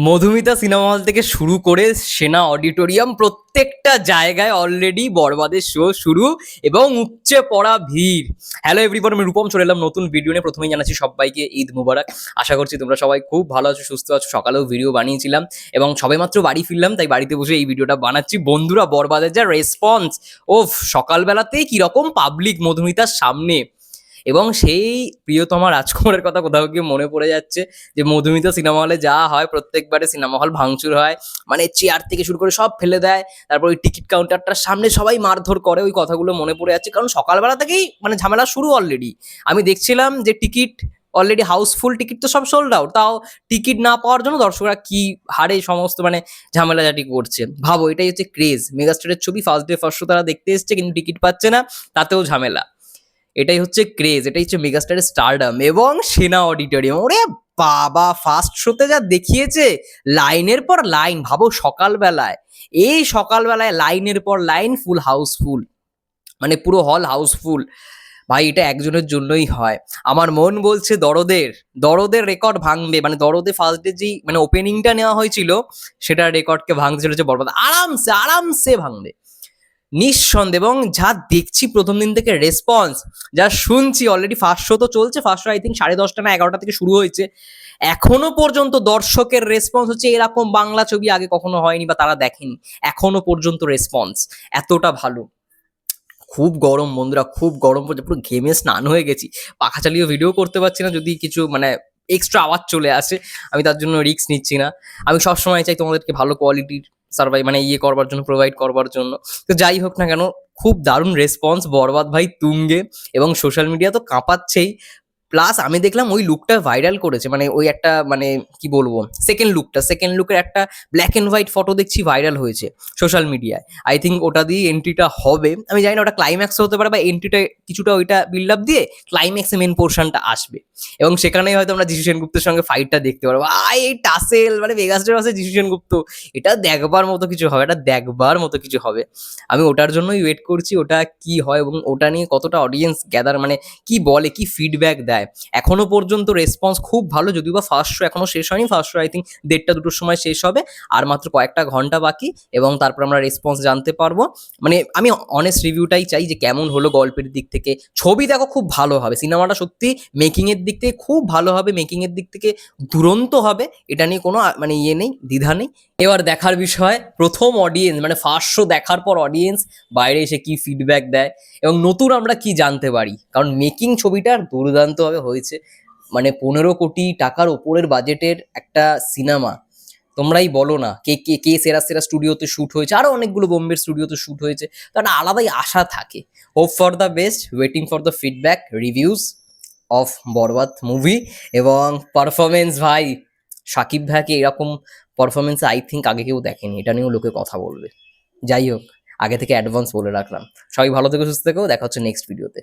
Madhumita cinema hall থেকে শুরু করে সেনা অডিটোরিয়াম প্রত্যেকটা জায়গায় অলরেডি বরবাদের শো শুরু এবং উপচে পড়া ভিড়। হ্যালো এভরিবন, আমি রূপম চলে এলাম নতুন ভিডিও নিয়ে। প্রথমেই জানাচ্ছি সবাইকে ঈদ মুবারক। আশা করছি তোমরা সবাই খুব ভালো আছো, সুস্থ আছো। সকালেও ভিডিও বানিয়েছিলাম এবং সবেমাত্র বাড়ি ফিরলাম, তাই বাড়িতে বসে এই ভিডিওটা বানাচ্ছি। বন্ধুরা, বরবাদের যা রেসপন্স! ওফ, সকালবেলাতেই কিরকম পাবলিক মধুমিতার সামনে, এবং সেই প্রিয়তমা রাজকুমারের কথা কোথাও গিয়ে মনে পড়ে যাচ্ছে যে মধুমিতা সিনেমা হলে যা হয়, প্রত্যেকবারে সিনেমা হল ভাঙচুর হয়, মানে চেয়ার থেকে শুরু করে সব ফেলে দেয়, তারপর ওই টিকিট কাউন্টারটার সামনে সবাই মারধর করে। ওই কথাগুলো মনে পড়ে যাচ্ছে, কারণ সকালবেলা থেকেই মানে ঝামেলা শুরু অলরেডি। আমি দেখছিলাম যে টিকিট অলরেডি হাউসফুল, টিকিট তো সব সোল্ড আউট, তাও টিকিট না পাওয়ার জন্য দর্শকরা কি হারে সমস্ত মানে ঝামেলাঝাটি করছে। ভাবো, এটাই হচ্ছে ক্রেজ। মেগাস্টারের ছবি ফার্স্ট ডে ফার্স্ট শো তারা দেখতে এসছে, কিন্তু টিকিট পাচ্ছে না, তাতেও ঝামেলা। এটাই হচ্ছে ক্রেজ, এটাই হচ্ছে মেগাস্টারের স্টারডাম। এবং সেনা অডিটোরিয়াম, ওরে বাবা, ফার্স্ট শোতে যা দেখিয়েছে, লাইনের পর লাইন। ভাবো সকালবেলায়, এই সকালবেলায় লাইনের পর লাইন, ফুল হাউসফুল, মানে পুরো হল হাউসফুল। ভাই, এটা একজনের জন্যই হয়। আমার মন বলছে দরদের দরদের রেকর্ড ভাঙবে, মানে দরদে ফার্স্ট ডে যেই মানে ওপেনিংটা নেওয়া হয়েছিল, সেটার রেকর্ডকে ভাঙতে চলেছে বরবাদ। আরামসে আরামসে ভাঙবে নিঃসন্দেহে। এবং যা দেখছি প্রথম দিন থেকে রেসপন্স, যা শুনছি, অলরেডি ফার্স্ট শো তো চলছে। ফার্স্ট শো আই থিঙ্ক 10:30 না 11টা থেকে শুরু হয়েছে। এখনো পর্যন্ত দর্শকের রেসপন্স হচ্ছে এরকম বাংলা ছবি আগে কখনো হয়নি বা তারা দেখেনি। এখনো পর্যন্ত রেসপন্স এতটা ভালো। খুব গরম বন্ধুরা, খুব গরম পড়ছে, পুরো ঘেমে স্নান হয়ে গেছি। পাখা চালিয়ে ভিডিও করতে পারছি না, যদি কিছু মানে এক্সট্রা আওয়াজ চলে আসে, আমি তার জন্য রিস্ক নিচ্ছি না। আমি সবসময় চাই তোমাদেরকে ভালো কোয়ালিটির সার্ভাই মানে করবার জন্য, প্রোভাইড করবার জন্য। তো যাই হোক না কেন, খুব দারুণ রেসপন্স। বরবাদ ভাই তুঙ্গে, এবং সোশ্যাল মিডিয়া তো কাঁপাচ্ছেই। প্লাস আমি দেখলাম ওই লুকটা ভাইরাল করেছে, মানে ওই একটা মানে কি বলবো, সেকেন্ড লুকের একটা ব্ল্যাক এন্ড হোয়াইট ফটো দেখছি ভাইরাল হয়েছে সোশ্যাল মিডিয়ায়। আই থিঙ্ক ওটা দিয়ে এন্ট্রিটা হবে। আমি জানি না ওটা ক্লাইম্যাক্স হতে পারে, বা এন্ট্রিটা কিছুটা ওইটা বিল্ড আপ দিয়ে ক্লাইম্যাক্সে মেন পোর্শনটা আসবে, এবং সেখানেই হয়তো আমরা যিশু সেনগুপ্তের সঙ্গে ফাইটটা দেখতে পারবো। এই টাসেল, মানে মেগাস্টার আছে যিশু সেনগুপ্ত, এটা দেখবার মতো কিছু হবে, এটা দেখবার মতো কিছু হবে। আমি ওটার জন্যই ওয়েট করছি, ওটা কি হয় এবং ওটা নিয়ে কতটা অডিয়েন্স গ্যাদার, মানে কি বলে, কি ফিডব্যাক দেয়। এখনো পর্যন্ত রেসপন্স খুব ভালো, যদিও বা ফার্স্ট শো এখনো শেষ হয়নি। ফার্স্ট শো আই থিঙ্ক 1:30-2টোর সময় শেষ হবে, আর মাত্র কয়েকটা ঘন্টা বাকি, এবং তারপর আমরা রেসপন্স জানতে পারবো। মানে আমি অনেস্ট রিভিউটাই চাই, যে কেমন হলো গল্পের দিক থেকে। ছবি দেখো খুব ভালো হবে, সিনেমাটা সত্যি মেকিংয়ের দিক থেকে খুব ভালো হবে, মেকিংয়ের দিক থেকে দুরন্ত হবে, এটা নিয়ে কোনো মানে নেই, দ্বিধা নেই। এবার দেখার বিষয়, প্রথম অডিয়েন্স মানে ফার্স্ট শো দেখার পর অডিয়েন্স বাইরে এসে কি ফিডব্যাক দেয়, এবং নতুন আমরা কি জানতে পারি। কারণ মেকিং ছবিটার দুর্দান্তভাবে হয়েছে। মানে 15 কোটি টাকার ওপরের বাজেটের একটা সিনেমা। তোমরাই বলো না, কে কে কে সেরা সেরা স্টুডিওতে শ্যুট হয়েছে, আরো অনেকগুলো বোম্বের স্টুডিওতে শ্যুট হয়েছে। তো একটা আলাদাই আশা থাকে। Hope for the best, waiting for the feedback reviews of Borbaad movie. এবং পারফরমেন্স ভাই, সাকিব ভাইকে এরকম পারফরমেন্স আই থিঙ্ক আগে কেউ দেখেনি, এটা নিয়েও লোকে কথা বলবে। যাই হোক, আগে থেকে অ্যাডভান্স বলে রাখলাম। সবাই ভালো থেকো, সুস্থ থেকো, দেখা হচ্ছে নেক্সট ভিডিওতে।